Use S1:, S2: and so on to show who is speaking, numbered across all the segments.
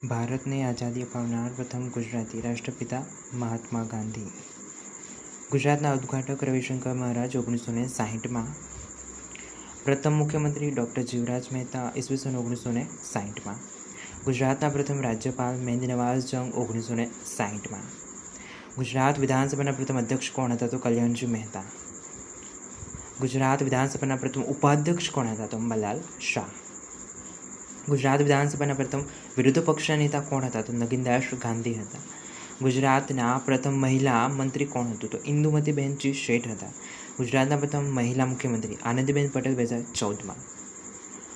S1: ભારતને આઝાદી અપાવનાર પ્રથમ ગુજરાતી રાષ્ટ્રપિતા મહાત્મા ગાંધી. ગુજરાતના ઉદ્ઘાટક રવિશંકર મહારાજ 1960માં. પ્રથમ મુખ્યમંત્રી ડૉક્ટર જીવરાજ મહેતા ઈસવીસન 1960માં. ગુજરાતના પ્રથમ રાજ્યપાલ મહેંદી નવાઝ જંગ 1960માં. ગુજરાત વિધાનસભાના પ્રથમ અધ્યક્ષ કોણ હતા? તો કલ્યાણજી મહેતા. ગુજરાત વિધાનસભાના પ્રથમ ઉપાધ્યક્ષ કોણ હતા? તો અંબાલાલ શાહ. ગુજરાત વિધાનસભાના પ્રથમ વિરોધ પક્ષના નેતા કોણ હતા? તો નગીનદાસ ગાંધી હતા. ગુજરાતના પ્રથમ મહિલા મંત્રી કોણ હતું? તો ઇન્દુમતીબેનજી શેઠ હતા. ગુજરાતના પ્રથમ મહિલા મુખ્યમંત્રી આનંદીબેન પટેલ 2014માં.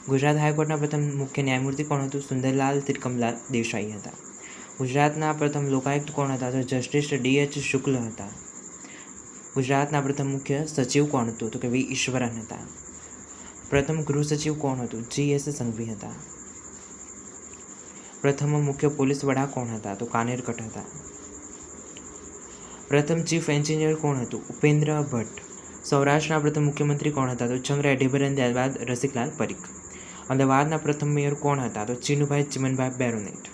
S1: ગુજરાત હાઈકોર્ટના પ્રથમ મુખ્ય ન્યાયમૂર્તિ કોણ હતું? સુંદરલાલ ત્રિકમલાલ દેસાઈ હતા. ગુજરાતના પ્રથમ લોકાયુક્ત કોણ હતા? તો જસ્ટિસ D.H. શુક્લ હતા. ગુજરાતના પ્રથમ મુખ્ય સચિવ કોણ હતું? તો કે V. ઈશ્વરન હતા. પ્રથમ ગૃહ સચિવ કોણ હતું? G.S. સંઘવી હતા. પ્રથમ મુખ્ય પોલીસ વડા કોણ હતા? તો કાનેરકટ હતા. પ્રથમ ચીફ એન્જિનિયર કોણ હતું? ઉપેન્દ્ર ભટ્ટ. સૌરાષ્ટ્રના પ્રથમ મુખ્યમંત્રી કોણ હતા? તો ચંદ્રા ઢેબર અને ત્યારબાદ રસિકલાલ પરીખ. અમદાવાદના પ્રથમ મેયર કોણ હતા? તો ચીનુભાઈ ચિમનભાઈ બેરોનેટ.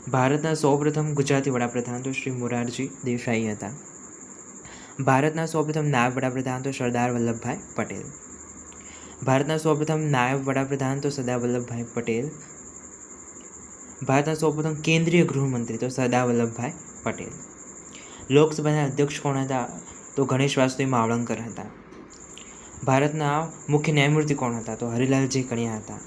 S1: ભારતના સૌપ્રથમ ગુજરાતી વડાપ્રધાન તો શ્રી મોરારજી દેસાઈ હતા. ભારતના સૌપ્રથમ નાયબ વડાપ્રધાન તો સરદાર વલ્લભભાઈ પટેલ. ભારતના સૌપ્રથમ નાયબ વડાપ્રધાન તો સરદાર વલ્લભભાઈ પટેલ. ભારતના સૌપ્રથમ કેન્દ્રીય ગૃહમંત્રી તો સરદાર વલ્લભભાઈ પટેલ. લોકસભાના અધ્યક્ષ કોણ હતા? તો ગણેશ વાસુદેવ માવલંકર હતા. ભારતના મુખ્ય ન્યાયમૂર્તિ કોણ હતા? તો હરિલાલજી કણિયા હતા.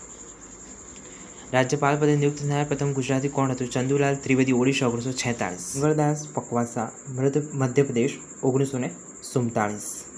S1: રાજ્યપાલ પદે નિયુક્ત થનાર પ્રથમ ગુજરાતી કોણ હતું? ચંદુલાલ ત્રિવેદી, ઓડિશા 1946. મંગળદાસ પકવાસા, મધ્યપ્રદેશ 1947.